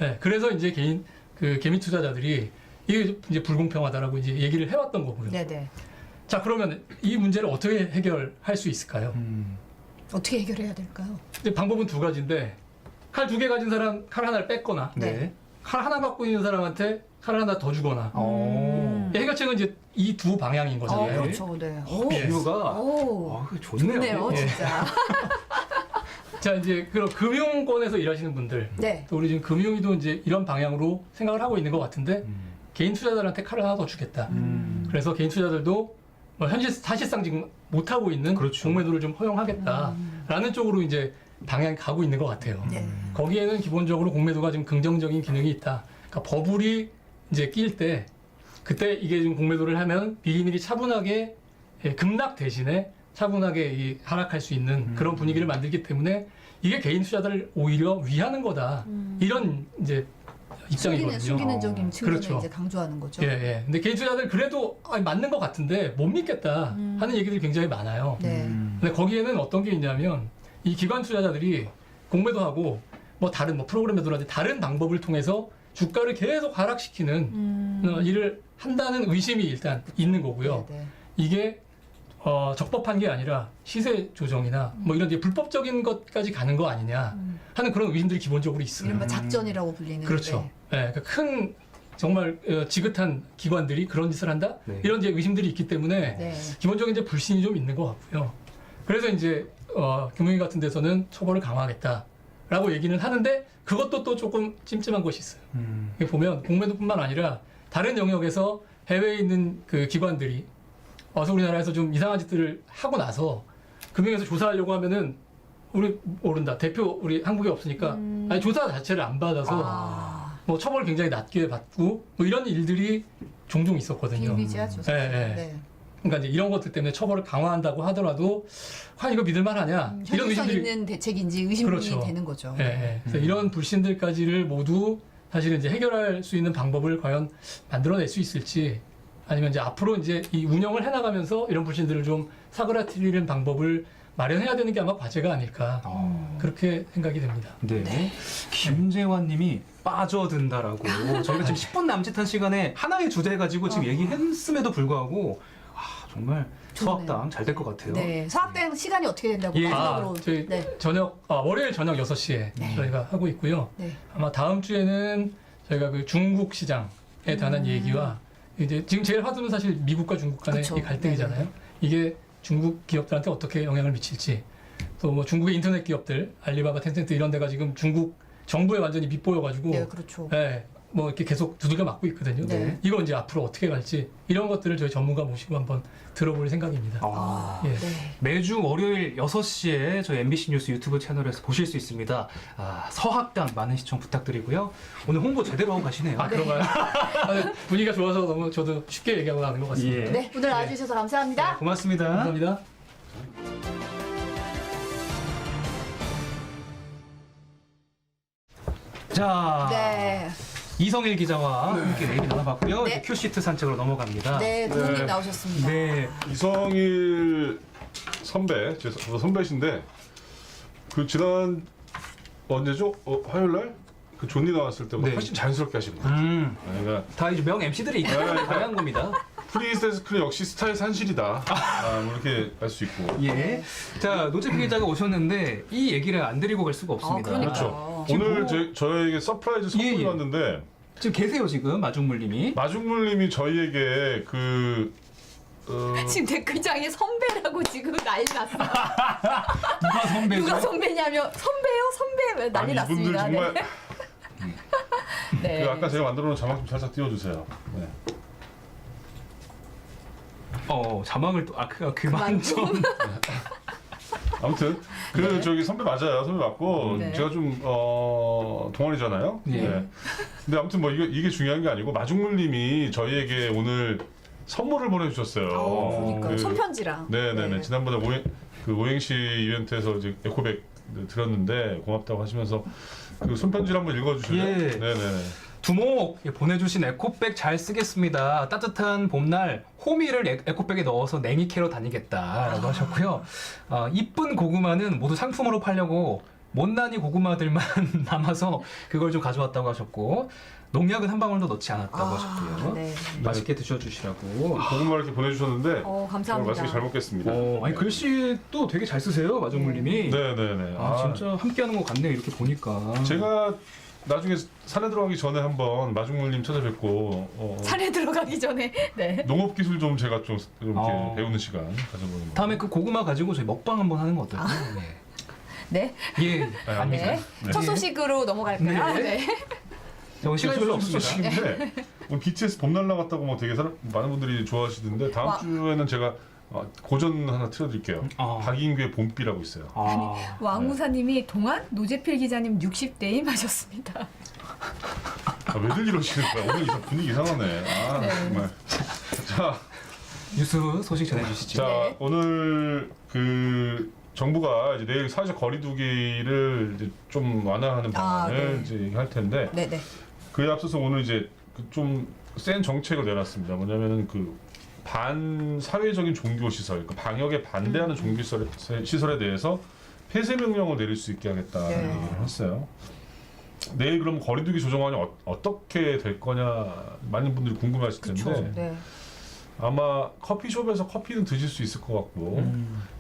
네, 그래서 이제 개미 투자자들이 이게 이제 불공평하다라고 이제 얘기를 해왔던 거고요. 네네. 자, 그러면 이 문제를 어떻게 해결할 수 있을까요? 어떻게 해결해야 될까요? 이제 방법은 두 가지인데 칼 두 개 가진 사람 칼 하나를 뺐거나 네. 칼 하나 갖고 있는 사람한테 칼 하나 더 주거나 해결책은 이제 이 두 방향인 거잖아요. 그렇죠. 네. 예. 이유가 좋네요. 좋네요, 예. 진짜. 자, 이제 그럼 금융권에서 일하시는 분들, 네. 또 우리 지금 금융위도 이제 이런 방향으로 생각을 하고 있는 것 같은데 개인 투자자들한테 칼을 하나 더 주겠다. 그래서 개인 투자자들도 뭐 사실상 지금 못 하고 있는 그렇죠. 공매도를 좀 허용하겠다라는 쪽으로 이제 방향이 가고 있는 것 같아요. 네. 거기에는 기본적으로 공매도가 지금 긍정적인 기능이 있다. 그러니까 버블이 이제 낄 때 그때 이게 지금 공매도를 하면 비기밀이 차분하게 급락 대신에 차분하게 하락할 수 있는 그런 분위기를 만들기 때문에 이게 개인 투자자를 오히려 위하는 거다. 이런 이제 입장이거든요. 순기능적인 측면을 그렇죠. 이제 강조하는 거죠. 예, 예. 근데 개인 투자자들 그래도 맞는 것 같은데 못 믿겠다 하는 얘기들이 굉장히 많아요. 네. 근데 거기에는 어떤 게 있냐면 이 기관 투자자들이 공매도하고 뭐 다른 뭐 프로그램 매도라든지 다른 방법을 통해서 주가를 계속 하락시키는 일을 한다는 의심이 일단 있는 거고요. 네. 이게 적법한 게 아니라 시세 조정이나 뭐 이런 이제 불법적인 것까지 가는 거 아니냐 하는 그런 의심들이 기본적으로 있어요. 이른바 작전이라고 불리는. 그렇죠. 네. 그러니까 큰 정말 지긋한 기관들이 그런 짓을 한다? 네. 이런 이제 의심들이 있기 때문에 네. 기본적인 이제 불신이 좀 있는 것 같고요. 그래서 이제 금융위 같은 데서는 처벌을 강화하겠다라고 얘기는 하는데 그것도 또 조금 찜찜한 것이 있어요. 이게 보면 공매도뿐만 아니라 다른 영역에서 해외에 있는 그 기관들이 와서 우리나라에서 좀 이상한 짓들을 하고 나서 금융에서 조사하려고 하면은 우리 모른다. 대표 우리 한국에 없으니까 아니 조사 자체를 안 받아서 뭐 처벌을 굉장히 낮게 받고 뭐 이런 일들이 종종 있었거든요. 비일비재하죠. 예, 예. 네. 그러니까 이제 이런 것들 때문에 처벌을 강화한다고 하더라도 과연 이거 믿을만하냐 이런 현실성 의심들이 있는 대책인지 의심이 그렇죠. 되는 거죠. 예, 예. 그래서 이런 불신들까지를 모두 사실은 이제 해결할 수 있는 방법을 과연 만들어낼 수 있을지 아니면 이제 앞으로 이제 이 운영을 해나가면서 이런 불신들을 좀 사그라뜨리는 방법을 마련해야 되는 게 아마 과제가 아닐까 그렇게 생각이 됩니다. 네. 김재환님이 빠져든다라고 저희가 지금 10분 남짓한 시간에 하나의 주제 가지고 지금 얘기했음에도 불구하고 정말 수학당 잘 될 것 같아요. 네. 수학당 시간이 어떻게 된다고 예. 마지막으로. 저희 네. 월요일 저녁 6시에 저희가 하고 있고요. 네. 아마 다음 주에는 저희가 그 중국 시장에 관한 얘기와 이제 지금 제일 화두는 사실 미국과 중국 간의 그쵸. 이 갈등이잖아요. 이게 중국 기업들한테 어떻게 영향을 미칠지 또 뭐 중국의 인터넷 기업들 알리바바, 텐센트 이런 데가 지금 중국 정부에 완전히 밑보여가지고 네, 그렇죠. 네, 뭐 이렇게 계속 두들겨 맞고 있거든요. 네. 이거 이제 앞으로 어떻게 갈지 이런 것들을 저희 전문가 모시고 한번 들어볼 생각입니다. 예. 네. 매주 월요일 6시에 저희 MBC 뉴스 유튜브 채널에서 보실 수 있습니다. 서학당 많은 시청 부탁드리고요. 오늘 홍보 제대로 하고 가시네요. 그런가요? 분위기가 좋아서 너무 저도 쉽게 얘기하고 가는 것 같습니다. 예. 네. 오늘 나와주셔서 감사합니다. 네, 고맙습니다. 감사합니다. 자, 네. 이성일 기자와 함께 얘기 나눠봤고요. 네. 이제 큐시트 산책으로 넘어갑니다. 네. 부모님 나오셨습니다. 네. 이성일 선배, 제 선배신데 그 지난 언제죠? 화요일 날? 그 존니 나왔을 때보다 네. 훨씬 자연스럽게 하시는 것 같아요. 그러니까 다 이제 명 MC들이 있고 다양한 겁니다. 프리스타일은 역시 스타일 산실이다. 뭐 이렇게 할 수 있고. 예. 자, 노재필 기자가 오셨는데 이 얘기를 안 드리고 갈 수가 없습니다. 그러니까요. 그렇죠. 지금 오늘 뭐- 저에게 서프라이즈 선물이 예. 왔는데 지금 계세요, 지금 마중물님이. 마중물님이 저희에게 지금 댓글장에 선배라고 지금 난리 났어요. 누가 선배죠? 누가 선배냐면 선배요? 선배 왜 난리 아니, 이분들 났습니다. 정말 네. 그 아까 제가 만들어 놓은 자막 좀 살짝 띄워주세요. 네. 자막을 또 그만 좀. 아무튼 네. 저기 선배 맞아요. 선배 맞고 네. 제가 좀 동안이잖아요. 예. 네. 근데 아무튼 뭐 이게 중요한 게 아니고 마중물님이 저희에게 오늘 선물을 보내주셨어요. 그러니까 그- 손편지랑. 네네네. 네. 지난번에 오행시 이벤트에서 이제 에코백 드렸는데 고맙다고 하시면서 그 손편지를 한번 읽어주실래요? 예. 네네네. 두목 보내주신 에코백 잘 쓰겠습니다. 따뜻한 봄날 호미를 에코백에 넣어서 냉이 캐러 다니겠다라고 하셨고요. 이쁜 고구마는 모두 상품으로 팔려고 못난이 고구마들만 남아서 그걸 좀 가져왔다고 하셨고 농약은 한 방울도 넣지 않았다고 하셨고요. 네. 맛있게 드셔주시라고. 고구마 이렇게 보내주셨는데 감사합니다. 정말 맛있게 잘 먹겠습니다. 아니 글씨도 되게 잘 쓰세요, 마중물님이. 네네네. 진짜 함께하는 것 같네요, 이렇게 보니까. 제가 나중에 산에 들어가기 전에 한번 마중물님 찾아뵙고 산에 들어가기 전에 네. 농업 기술 좀 제가 좀 이렇게 아. 배우는 시간 가져보는 거. 다음에 그 고구마 가지고 저희 먹방 한번 하는 거 어떨까요? 네. 예. 압니다. 네. 네. 첫 소식으로 넘어갈까요? 네. 네. 오늘 시간이 별로 없습니다. 소식인데 오늘 BTS 봄날 나갔다고 뭐 되게 많은 분들이 좋아하시던데 다음 와. 주에는 제가 고전 하나 틀어드릴게요. 아. 박인규의 봄비라고 있어요. 왕우사님이 동안 노재필 기자님 60대임 하셨습니다. 왜들 이러시는 거야? 오늘 분위기 이상하네. 정말. 자, 뉴스 소식 전해주시죠. 자 오늘 그 정부가 이제 내일 사회적 거리두기를 이제 좀 완화하는 방안을 네. 이제 얘기할 텐데 네네. 그에 앞서서 오늘 이제 좀 센 정책을 내놨습니다. 뭐냐면은 그 반사회적인 종교 시설, 그 방역에 반대하는 종교 시설에 대해서 폐쇄 명령을 내릴 수 있게 하겠다는 네. 얘기를 했어요. 내일 그럼 거리두기 조정안이 어떻게 될 거냐 많은 분들이 궁금하실 텐데 그렇죠. 네. 아마 커피숍에서 커피는 드실 수 있을 것 같고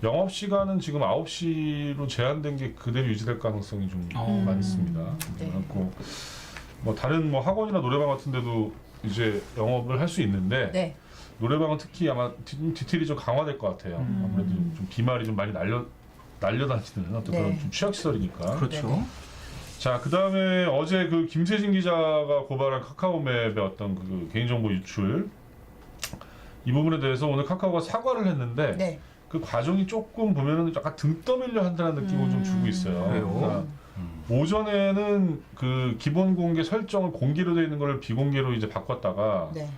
영업 시간은 지금 9시로 제한된 게 그대로 유지될 가능성이 좀 많습니다. 네. 그렇고 뭐 다른 뭐 학원이나 노래방 같은 데도 이제 영업을 할 수 있는데 네. 노래방은 특히 아마 디테일이 좀 강화될 것 같아요. 아무래도 좀 비말이 좀 많이 날려다니는 어떤 네. 그런 좀 취약시설이니까. 그렇죠. 네네. 자, 그 다음에 어제 그 김세진 기자가 고발한 카카오맵의 어떤 그 개인정보 유출 이 부분에 대해서 오늘 카카오가 사과를 했는데 네. 그 과정이 조금 보면은 약간 등 떠밀려 한다는 느낌을 좀 주고 있어요. 그래요? 그러니까 오전에는 그 기본 공개 설정을 공개로 되어 있는 걸 비공개로 이제 바꿨다가 네.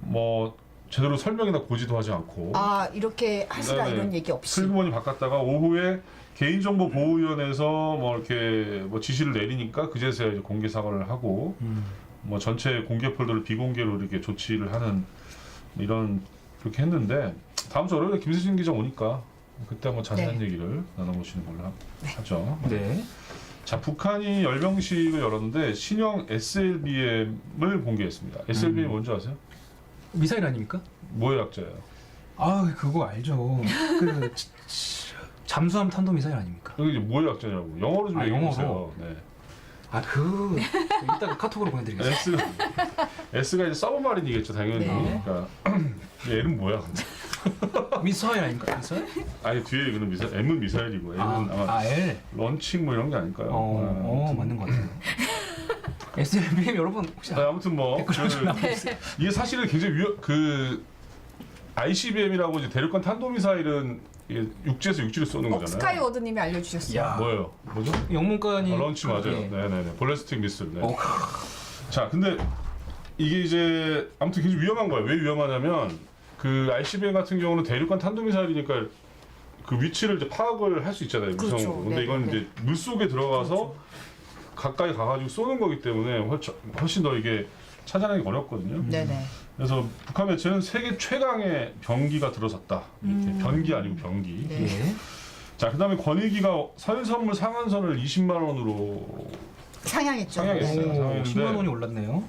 뭐 제대로 설명이나 고지도 하지 않고 아 이렇게 하시라 네네. 이런 얘기 없이. 슬그머니 바꿨다가 오후에 개인정보보호위원회에서 뭐 이렇게 뭐 지시를 내리니까 그제서야 이제 공개 사과를 하고 뭐 전체 공개 폴더를 비공개로 이렇게 조치를 하는 이런 그렇게 했는데 다음 주 월요일에 김세진 기자 오니까 그때 한번 자세한 네. 얘기를 나눠보시는 걸로 하죠. 네. 자, 북한이 열병식을 열었는데 신형 SLBM을 공개했습니다. SLBM 뭔지 아세요? 미사일 아닙니까? 뭐의 약자예요? 아 그거 알죠. 그 잠수함 탄도 미사일 아닙니까? 여기 이제 뭐의 약자냐고 영어로 좀 아, 얘기해 보세요. 영어로? 네. 이따가 카톡으로 보내드리겠습니다. S가 이제 서브마린이겠죠 당연히. 네. 그러니까 얘는 뭐야? 미사일 아닙니까? 미사일? 아니 뒤에 이거는 미사일, M은 미사일이고 L은 아마 L. 런칭 뭐 이런 게 아닐까요? 맞는 것 같아요. SLBM 여러분 혹시 아무튼 뭐 댓글로 좀 네. 이게 사실은 굉장히 그 ICBM이라고 이제 대륙간 탄도 미사일은 이게 육지에서 육지로 쏘는 거잖아요. 스카이워드님이 알려주셨어요. 야. 뭐예요? 뭐죠? 영문관이 런치 맞아요. 예. 네네네. 볼레스틱 미슬. 네. 어, 자, 근데 이게 이제 아무튼 굉장히 위험한 거예요. 왜 위험하냐면 그 ICBM 같은 경우는 대륙간 탄도미사일이니까 그 위치를 이제 파악을 할 수 있잖아요. 위성으로. 그렇죠. 근데 네, 이건 네. 이제 물 속에 들어가서 가까이 가가지고 쏘는 거기 때문에 훨씬 더 이게 찾아내기 어렵거든요. 네네. 그래서 북한 매체는 세계 최강의 병기가 들어섰다. 이렇게 변기 아니고 병기. 네. 예. 자, 그다음에 권익위가 설 선물 상한선을 20만 원으로 상향했죠. 상향했어요. 네. 상향했는데 10만 원이 올랐네요.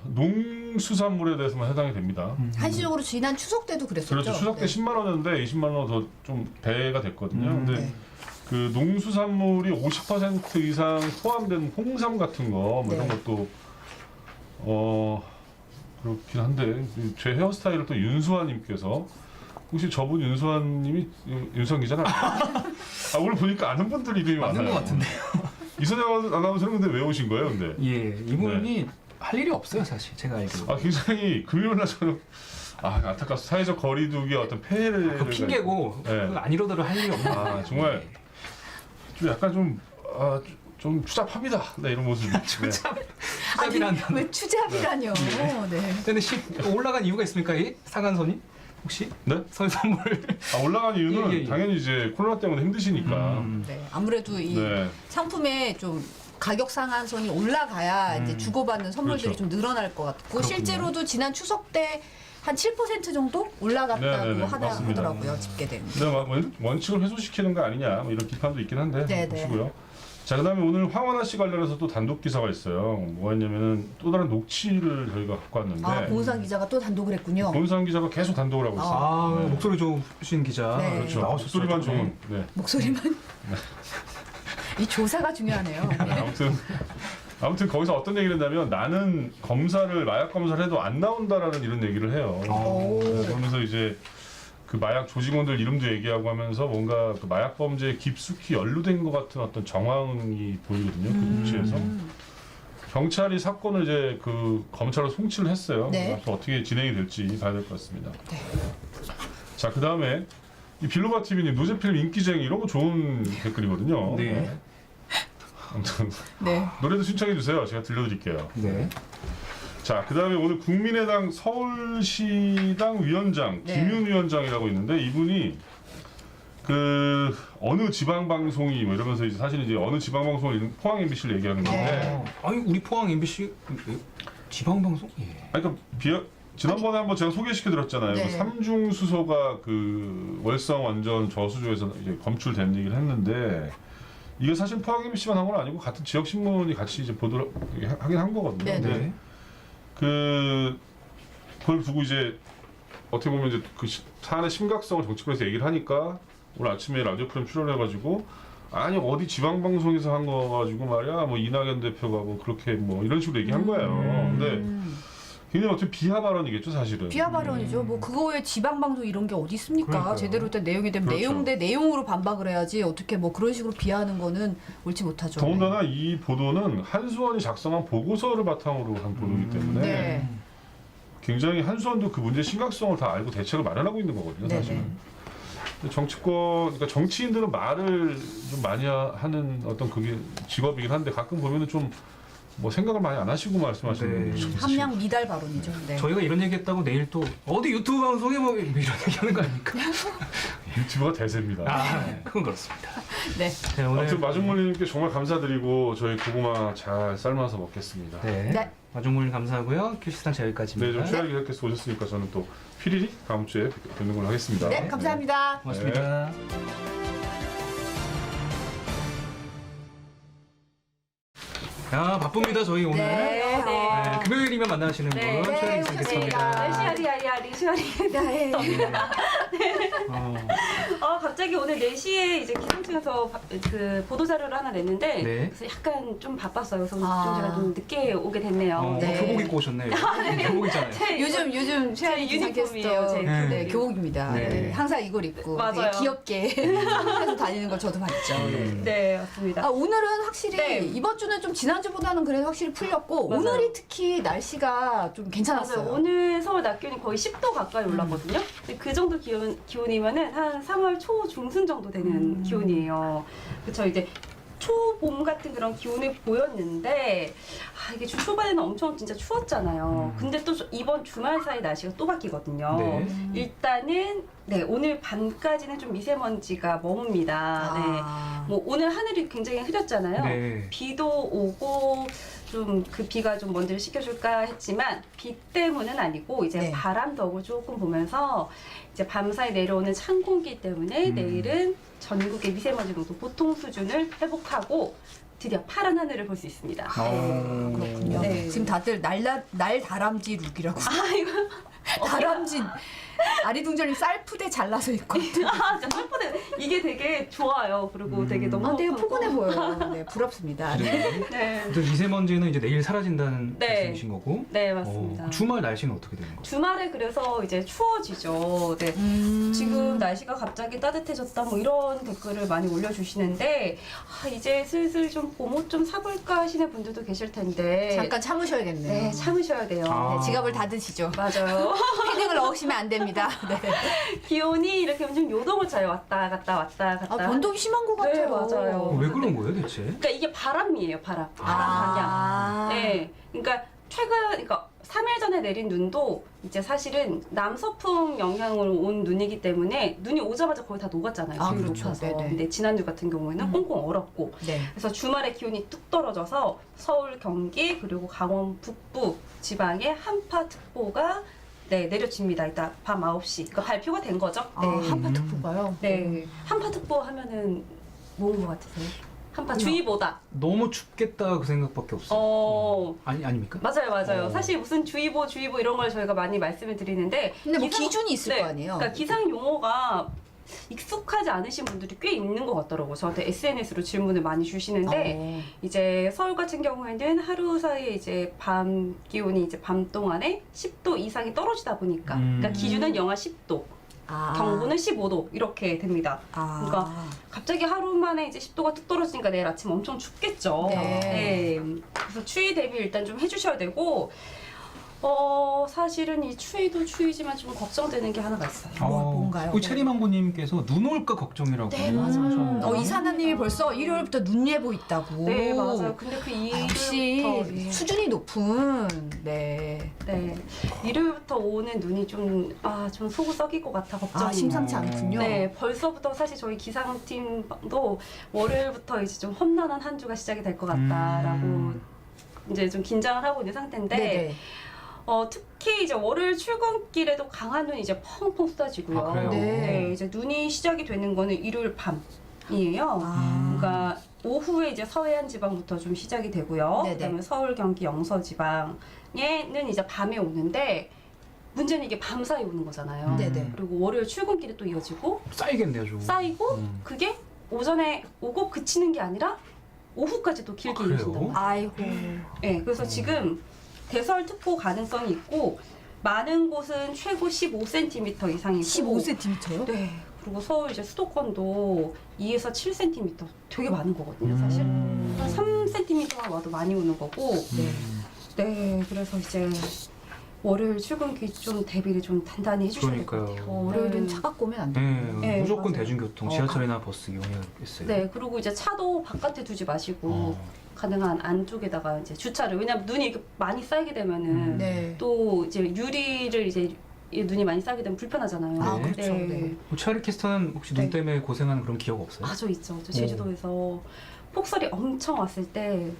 농수산물에 대해서만 해당이 됩니다. 한시적으로 지난 추석 때도 그랬었죠. 그렇죠. 추석 때 네. 10만 원이었는데 20만 원 더 좀 배가 됐거든요. 근데 네. 그 농수산물이 50% 이상 포함된 홍삼 같은 거 뭐 이런 네. 것도 그렇긴 한데 제 헤어스타일을 또 윤수아님께서 혹시 저분 윤수아님이 윤수아 기자가 오늘 보니까 아는 분들 이름이 맞는 많아요. 것 같은데요. 이선영 아나운서는 근데 왜 오신 거예요, 근데? 예, 이분이 할 일이 없어요 사실 제가 알기로. 굉장히 금요일날 저는 안타깝습니다. 사회적 거리두기의 어떤 폐해를 그 핑계고 네. 그 아니로더러 할 일이 없는. 정말 좀 약간 좀 추잡합니다. 네, 이런 모습이. 네. 아니 추잡이란 왜 추잡이라뇨. 네. 근데 올라간 이유가 있습니까 이 상한선이 혹시? 네? 설 선물. 올라간 이유는 예. 당연히 이제 코로나 때문에 힘드시니까. 네. 아무래도 이 네. 상품의 좀 가격 상한선이 올라가야 이제 주고받는 선물들이 그렇죠. 좀 늘어날 것 같고 그렇군요. 실제로도 지난 추석 때 한 7% 정도 올라갔다고 네네네, 맞습니다. 하더라고요 집계된. 근데 원칙을 훼손시키는 거 아니냐 뭐 이런 비판도 있긴 한데 네네. 보시고요. 자, 그다음에 오늘 황원아 씨 관련해서 또 단독 기사가 있어요. 뭐가 있냐면은 또 다른 녹취를 저희가 갖고 왔는데 아 보은상 기자가 또 단독을 했군요. 본상 기자가 계속 단독을 하고 있어요. 아 목소리 좋으신 기자. 네. 그렇죠. 나오셨어요, 목소리만 저번에. 좋은. 네. 목소리만 이 조사가 중요하네요. 아무튼 거기서 어떤 얘기를 했냐면 나는 마약 검사를 해도 안 나온다라는 이런 얘기를 해요. 오. 그러면서 이제 그 마약 조직원들 이름도 얘기하고 하면서 뭔가 그 마약 범죄에 깊숙이 연루된 것 같은 어떤 정황이 보이거든요. 그 녹취에서. 경찰이 사건을 이제 그 검찰로 송치를 했어요. 네. 또 어떻게 진행이 될지 봐야 될 것 같습니다. 네. 자, 그 다음에 이 빌로바 TV님 노제필 인기쟁이 이런 거 좋은 댓글이거든요. 네. 아무튼 네. 노래도 신청해 주세요. 제가 들려드릴게요. 네. 자, 그 다음에 오늘 국민의당 서울시당 위원장 네. 김윤 위원장이라고 있는데 이분이 그 어느 지방 방송이 뭐 이러면서 이제 사실 이제 어느 지방 방송을 포항 MBC를 얘기하는 건데, 네. 아니 우리 포항 MBC 지방 방송? 예. 그러니까 지난번에 한번 제가 소개시켜 드렸잖아요. 네. 그 삼중 수소가 그 월성 원전 저수조에서 이제 검출된 얘기를 했는데. 이게 사실 포항 MBC만 한 건 아니고 같은 지역 신문이 같이 이제 보도를 하긴 한 거거든요. 네, 근데 네. 그걸 두고 이제 어떻게 보면 이제 그 사안의 심각성을 정치권에서 얘기를 하니까 오늘 아침에 라디오 프로그램 출연해가지고 아니 어디 지방 방송에서 한 거 가지고 말이야 뭐 이낙연 대표가 뭐 그렇게 뭐 이런 식으로 얘기한 거예요. 근데 굉장히 어떻게 비하 발언이겠죠, 사실은. 비하 발언이죠. 뭐 그거에 지방 방송 이런 게 어디 있습니까? 그러니까요. 제대로 된 내용이 되면 그렇죠. 내용 대 내용으로 반박을 해야지 어떻게 뭐 그런 식으로 비하하는 거는 옳지 못하죠. 더군다나 이 보도는 한수원이 작성한 보고서를 바탕으로 한 보도이기 때문에 네. 굉장히 한수원도 그 문제의 심각성을 다 알고 대책을 마련하고 있는 거거든요, 네네. 사실은. 근데 정치권, 그러니까 정치인들은 말을 좀 많이 하는 어떤 그게 직업이긴 한데 가끔 보면은 좀 뭐 생각을 많이 안 하시고 말씀하시는 네. 분들 좀 함량 미달 발언이죠. 네. 저희가 이런 얘기했다고 내일 또 어디 유튜브 방송에 뭐 이런 얘기하는 거 아닙니까? 유튜브가 대세입니다. 그건 그렇습니다. 네. 네, 오늘 아무튼 마중물님께 정말 감사드리고 저희 고구마 잘 삶아서 먹겠습니다. 네. 네. 마중물 감사하고요. 큐시스탄 네, 여기까지입니다. 좀 최악의 기자께서 오셨으니까 저는 또 휘리리 다음 주에 뵙는 걸로 하겠습니다. 네, 감사합니다. 고맙습니다. 야, 바쁩니다 저희 오늘. 네. 네, 금요일이면 만나시는 분 네, 최혜림 씨 뵙겠습니다. 갑자기 오늘 4시에 이제 기상청에서 그 보도자료를 하나 냈는데 네. 그래서 약간 좀 바빴어요. 그래서 좀 아. 제가 좀 늦게 오게 됐네요. 네. 교복 입고 오셨네요. 교복이잖아요. 요즘 최하리 유니폼이에요, 제 기상캐스터 네. 네, 교복입니다. 네. 네, 항상 이걸 입고 맞아요. 되게 귀엽게 하면서 다니는 걸 저도 봤죠. 네. 네, 맞습니다. 아, 오늘은 확실히 네. 이번 주는 좀 지난주보다는 그래도 확실히 풀렸고 맞아요. 오늘이 특히 날씨가 좀 괜찮았어요. 맞아요. 오늘 서울 낮 기온이 거의 10도 가까이 올랐거든요. 근데 그 정도 기온이면은 한 3월 초 중순 정도 되는 기온이에요. 그렇죠. 이제 초봄 같은 그런 기온을 보였는데 이게 주 초반에는 엄청 진짜 추웠잖아요. 근데 또 이번 주말 사이 날씨가 또 바뀌거든요. 네. 일단은 네, 오늘 밤까지는 좀 미세먼지가 머뭅니다. 네. 뭐 오늘 하늘이 굉장히 흐렸잖아요. 네. 비도 오고 좀 그 비가 좀 먼지를 씻겨줄까 했지만 비 때문은 아니고 이제 네. 바람 덕을 조금 보면서 이제 밤사이 내려오는 찬 공기 때문에 내일은 전국의 미세먼지 농도 보통 수준을 회복하고 드디어 파란 하늘을 볼 수 있습니다. 어, 그렇군요. 네. 지금 다들 날 다람쥐 룩이라고. 다람쥐 아리둥절님 쌀푸대 잘라서 입고. 진짜 슬프네. 이게 되게 좋아요. 그리고 되게 너무 되게 예쁘고. 포근해 보여요. 네, 부럽습니다. 네. 네. 그래서 미세먼지는 이제 내일 사라진다는 네. 말씀이신 거고. 네, 맞습니다. 주말 날씨는 어떻게 되는 거예요? 주말에 그래서 이제 추워지죠. 네. 지금 날씨가 갑자기 따뜻해졌다 뭐 이런 댓글을 많이 올려주시는데 이제 슬슬 좀 봄옷 좀 사볼까 하시는 분들도 계실 텐데 잠깐 참으셔야겠네요. 네, 참으셔야 돼요. 아. 네, 지갑을 닫으시죠. 맞아요. 패딩을 넣으시면 안 됩니다. 네. 기온이 이렇게 좀 요동을 잘 왔다 갔다 변동이 심한 것 네, 같아요. 맞아요. 왜 그런 거예요 대체? 그러니까 이게 바람이에요, 바람 방향. 네, 그러니까 그러니까 3일 전에 내린 눈도 이제 사실은 남서풍 영향으로 온 눈이기 때문에 눈이 오자마자 거의 다 녹았잖아요. 아, 기온이 그렇죠. 높아서. 네네. 근데 지난주 같은 경우에는 꽁꽁 얼었고 네. 그래서 주말에 기온이 뚝 떨어져서 서울, 경기 그리고 강원 북부 지방에 한파특보가 내려집니다. 일단 밤 9시. 그러니까 발표가 된 거죠. 네. 한파특보가요? 네. 한파특보 하면은 뭔 것 같으세요? 한파주의보다. 너무 춥겠다 그 생각밖에 없어요. 아닙니까? 맞아요. 사실 무슨 주의보 이런 걸 저희가 많이 말씀을 드리는데 근데 뭐 기준이 있을 거 아니에요? 그러니까 기상 용어가 익숙하지 않으신 분들이 꽤 있는 것 같더라고요. 저한테 SNS로 질문을 많이 주시는데 이제 서울 같은 경우에는 하루 사이에 이제 밤 기온이 이제 밤 동안에 10도 이상이 떨어지다 보니까 그러니까 기준은 영하 10도. 경보는 15도 이렇게 됩니다. 그러니까 갑자기 하루 만에 이제 10도가 뚝 떨어지니까 내일 아침 엄청 춥겠죠. 네. 그래서 추위 대비 일단 좀 해주셔야 되고 사실은 이 추위도 추위지만 좀 걱정되는 게 하나가 있어요. 뭔가요? 우리 체리망고님께서 눈 올까 걱정이라고. 네, 맞아요. 이사나님이 벌써 일요일부터 눈 예보 있다고. 네, 맞아요. 근데 그 역시 일요일부터 수준이 높은. 네. 일요일부터 오는 눈이 좀 속을 썩일 것 같아 걱정이에요. 심상치 않군요. 네, 벌써부터 사실 저희 기상팀도 월요일부터 이제 좀 험난한 한 주가 시작이 될 것 같다라고 이제 좀 긴장을 하고 있는 상태인데. 네네. 특히 이제 월요일 출근길에도 강한 눈이 이제 펑펑 쏟아지고요. 아, 그래요? 네. 이제 눈이 시작이 되는 거는 일요일 밤이에요. 그러니까 오후에 이제 서해안 지방부터 좀 시작이 되고요. 네네. 그다음에 서울, 경기, 영서 지방에는 이제 밤에 오는데 문제는 이게 밤 사이 오는 거잖아요. 네네. 그리고 월요일 출근길에 또 이어지고 쌓이겠네요 좀. 쌓이고 그게 오전에 오고 그치는 게 아니라 오후까지 또 길게 그래요? 이어진다. 아이고. 네, 그래서 지금 대설 특보 가능성이 있고 많은 곳은 최고 15cm 이상이고 15cm요? 네. 그리고 서울 이제 수도권도 2에서 7cm 되게 많은 거거든요, 사실. 한 3cm만 와도 많이 오는 거고. 네, 그래서 이제 월요일 출근길 좀 대비를 좀 단단히 해주셔야 될 것 그러니까요. 같아요. 월요일은 네. 차 갖고 오면 안 네, 돼요. 네, 무조건 맞아요. 대중교통, 지하철이나 버스 이용해야겠어요. 네, 그리고 이제 차도 바깥에 두지 마시고 가능한 안쪽에다가 이제 주차를. 왜냐면 눈이 이렇게 많이 쌓이게 되면은 네. 또 이제 유리를 이제 눈이 많이 쌓이게 되면 불편하잖아요. 아, 그렇죠. 네. 차리 캐스터는 혹시 눈 네. 때문에 고생한 그런 기억 없어요? 저 있죠. 저 제주도에서 폭설이 엄청 왔을 때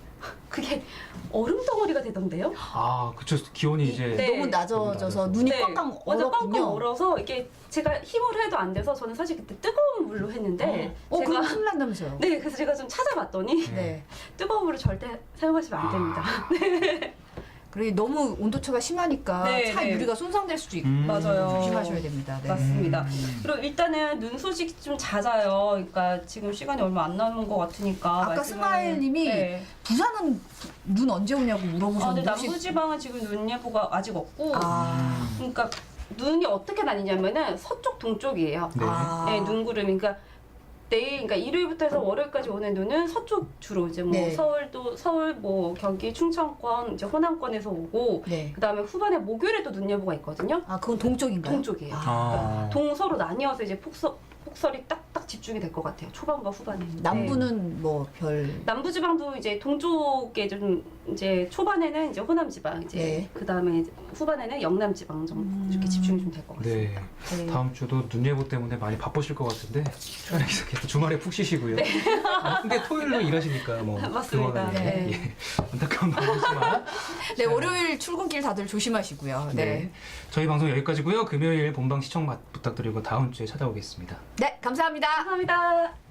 그게 얼음 덩어리가 되던데요? 아, 그쵸. 기온이 이제 네. 너무 낮아져서 눈이 꽝꽝 완전 꽝꽝 얼었군요. 얼어서 이게 제가 힘을 해도 안 돼서 저는 사실 그때 뜨거운 물로 했는데 제가 그럼 큰일 난다면서요? 네, 그래서 제가 좀 찾아봤더니 네. 뜨거운 물을 절대 사용하시면 안 됩니다. 그리고 너무 온도차가 심하니까 네, 차 네. 유리가 손상될 수도 있고 맞아요. 조심하셔야 됩니다. 네. 맞습니다. 그리고 일단은 눈 소식 좀 잦아요. 그러니까 지금 시간이 얼마 안 남은 것 같으니까. 아까 스마일님이 네. 부산은 눈 언제 오냐고 근데 물어보셨는데 남부지방은 지금 눈 예보가 아직 없고. 아, 그러니까 눈이 어떻게 나뉘냐면은 서쪽 동쪽이에요. 네. 아. 네, 눈구름. 그러니까 내일, 그러니까 일요일부터 해서 월요일까지 오는 눈은 서쪽 주로 이제 뭐 네. 서울, 뭐 경기, 충청권, 이제 호남권에서 오고, 네. 그 다음에 후반에 목요일에도 눈 예보가 있거든요. 아 그건 동쪽인가요? 동쪽이에요. 아. 동서로 나뉘어서 이제 폭설이 딱딱 집중이 될 것 같아요. 초반과 후반에. 남부는 뭐 별. 남부지방도 이제 동쪽에 좀 이제 초반에는 이제 호남지방, 이제 네. 그 다음에 후반에는 영남지방 정도 이렇게 집중이 좀 될 것 네. 같습니다. 네. 다음 주도 눈 예보 때문에 많이 바쁘실 것 같은데 차라리 이렇게 주말에 푹 쉬시고요. 근데 토요일로 일하시니까 뭐 맞습니다. 그거는 네. 예, 안타까운 마음이지만 네, 월요일 출근길 다들 조심하시고요. 네. 네. 저희 방송 여기까지고요. 금요일 본방 시청 부탁드리고 다음 주에 찾아오겠습니다. 네, 감사합니다. 감사합니다.